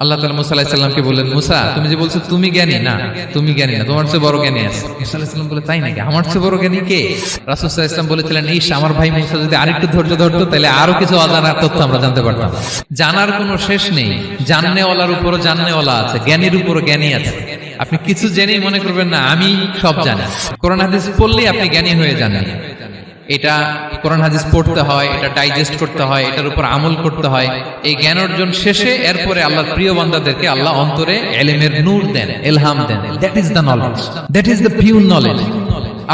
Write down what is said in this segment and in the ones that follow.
আল্লাহ তাআলা মুসা আলাইহিস সালামকে বললেন, মুসা তুমি যে বলছো তুমি জ্ঞানী, না তুমি জ্ঞানী না, তোমার চেয়ে বড় জ্ঞানী আছে। মুসা আলাইহিস সালাম বলে, তাই নাকি? আমার চেয়ে বড় জ্ঞানী কে? রাসূল সাল্লাল্লাহু আলাইহি ওয়াসাল্লাম বলেছিলেন, ইস আমার ভাই মুসা যদি আরেকটু ধৈর্য ধরতো তাহলে আরো কিছু অজানা তথ্য আমরা জানতে পারতাম। জানার কোনো শেষ নেই, জাননেওয়ালার উপরও জাননেওয়ালা আছে, জ্ঞানীর উপরও জ্ঞানী আছে। আপনি কিছু জেনেই মনে করবেন না আমি সব জানি। কোরআন হাদিস পড়লেই আপনি জ্ঞানী হয়ে যান। এটা কোরআন হাদিস পড়তে হয়, এটা ডাইজেস্ট করতে হয়, এটার উপর আমল করতে হয়। এই জ্ঞান অর্জন শেষে এরপরে আল্লাহর প্রিয় বান্দাদেরকে আল্লাহ অন্তরে ইলমের নূর দেন, ইলহাম দেন। That is the knowledge, that is the pure knowledge.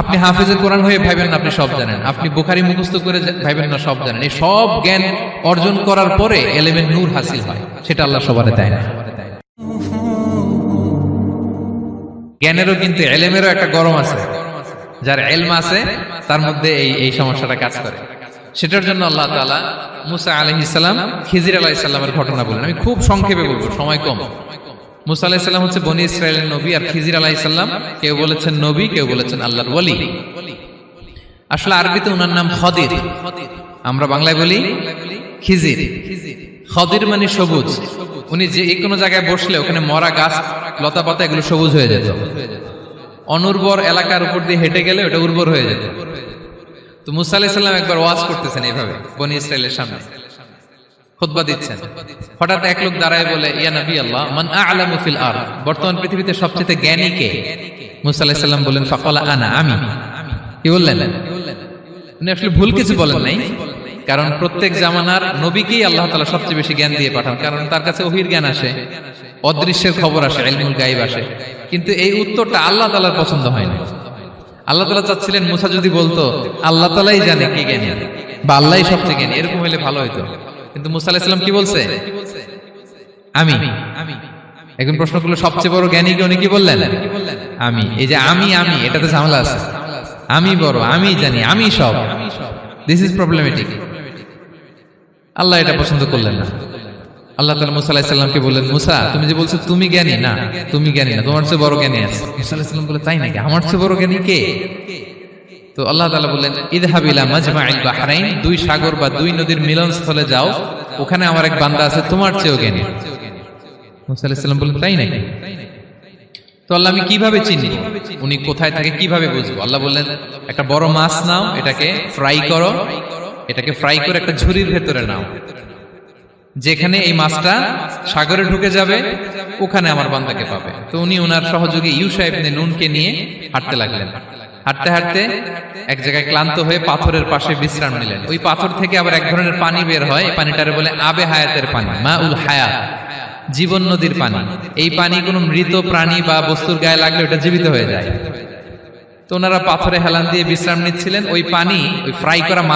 আপনি হাফেজের কোরআন হয়ে ভাবেন না আপনি সব জানেন, আপনি বুখারী মুখস্থ করে ভাবেন না সব জানেন। এই সব জ্ঞান অর্জন করার পরে ইলমের নূর হাসিল হয়, সেটা আল্লাহ সবারে দেয় না। জ্ঞানেরও কিন্তু ইলমেরও একটা গরম আছে। যার ইলম আছে তার মধ্যে এই সমস্যাটা কাজ করে। সেটার জন্য আল্লাহ তাআলা মুসা আলাইহিস সালাম, খিজির আলাইহিস সালামের ঘটনা বলেন। আমি খুব সংক্ষেপে বলবো, সময় কম। মুসা আলাইহিস সালাম হচ্ছে বনি ইসরাইলের নবী, আর খিজির আলাইহিস সালাম কেউ বলেছেন নবী, কেউ বলেছেন আল্লাহর ওলি। আসলে আরবিতে ওনার নাম খদির, আমরা বাংলায় বলি খিজির। খদির মানে সবুজ। উনি যে কোনো জায়গায় বসলে ওখানে মরা গাছ লতা পাতা এগুলো সবুজ হয়ে যেত। অনুর্বর এলাকার উপর দিয়ে হেঁটে গেলে ওটা উর্বর হয়ে যেত। তো মুসা আলাইহিস সালাম একবার ওয়াজ করতেছেন এইভাবে বনি ইসরাইলের সামনে, খুতবা দিচ্ছেন। হঠাৎ এক লোক দাঁড়ায় বলে, ইয়া নবী আল্লাহ, মান আ'লামু ফিল আরদ, বর্তমান পৃথিবীতে সবচেয়ে জ্ঞানী কে? মুসা আলাইহিস সালাম বলেন, ফাকালা আনা, আমি। কি বললেন? উনি আসলে ভুল কিছু বলেন নাই, কারণ প্রত্যেক জামানার নবীকেই আল্লাহ তাআলা সবচেয়ে বেশি জ্ঞান দিয়ে পাঠান, কারণ তার কাছে ওহীর জ্ঞান আসে, অদৃশ্যের খবর আসে, ইলমুল গায়ব আসে। কিন্তু এই উত্তরটা আল্লাহ তাআলার পছন্দ হয় না। আল্লাহ তাআলা চাচ্ছিলেন মুসা যদি বলতো আল্লাহ তাআলাই জানে কে জ্ঞানী বা আল্লাহই সবচেয়ে জ্ঞানী, এরকম হলে ভালো হতো। কিন্তু মুসা আলাইহিস সালাম কি বলছে? আমি। এখন প্রশ্ন করলো সবচেয়ে বড় জ্ঞানী কে? উনি কি বললেন? আমি। এই যে আমি এটাতে ঝামেলা আছে। আমি বড়, আমি জানি, আমি সব। This is problematic. আল্লাহ এটা পছন্দ করলেন না। আল্লাহ তাআলা মুসা আলাইহিস সালামকে বললেন, মুসা তুমি যে বলছো তুমি জ্ঞানী, না তুমি জ্ঞানী না, তোমার চেয়ে বড় জ্ঞানী আছে। মুসা আলাইহিস সালাম বলে, তাই নাকি? আমার চেয়ে বড় জ্ঞানী কে? তো আল্লাহ তাআলা বললেন, ইযহাব ইলা মাজমাইল বাহরাইন, দুই সাগর বা দুই নদীর মিলনস্থলে যাও, ওখানে আমার এক বান্দা আছে তোমার চেয়েও জ্ঞানী। মুসা আলাইহিস সালাম বললেন, তাই নাকি? তো আল্লাহ আমি কিভাবে চিনি উনি কোথায় থাকে, কিভাবে বুঝবো? আল্লাহ বললেন, একটা বড় মাছ নাও, এটাকে ফ্রাই করো, এটাকে ফ্রাই করে একটা ঝুড়ির ভেতরে নাও, যেখানে এই মাছটা সাগরে ঢুকে যাবে ওখানে আমার বান্দাকে পাবে। তো উনি ওনার সহযোগী ইউশা ইবনে নুনকে নিয়ে হাঁটতে লাগলেন। হাঁটতে হাঁটতে এক জায়গায় ক্লান্ত হয়ে পাথরের পাশে বিশ্রাম নিলেন। ওই পাথর থেকে আবার এক ধরনের পানি বের হয়, এই পানিটারে বলে আবে হায়াতের পানি, মাউল হায়াত, জীবন নদীর পানি। এই পানি কোনো মৃত প্রাণী বা বস্তুর গায়ে লাগলে ওটা জীবিত হয়ে যায়। তো ওনারা পাথরে হেলান দিয়ে বিশ্রাম নিচ্ছিলেন। ওই পানি, ওই ফ্রাই করা মাছ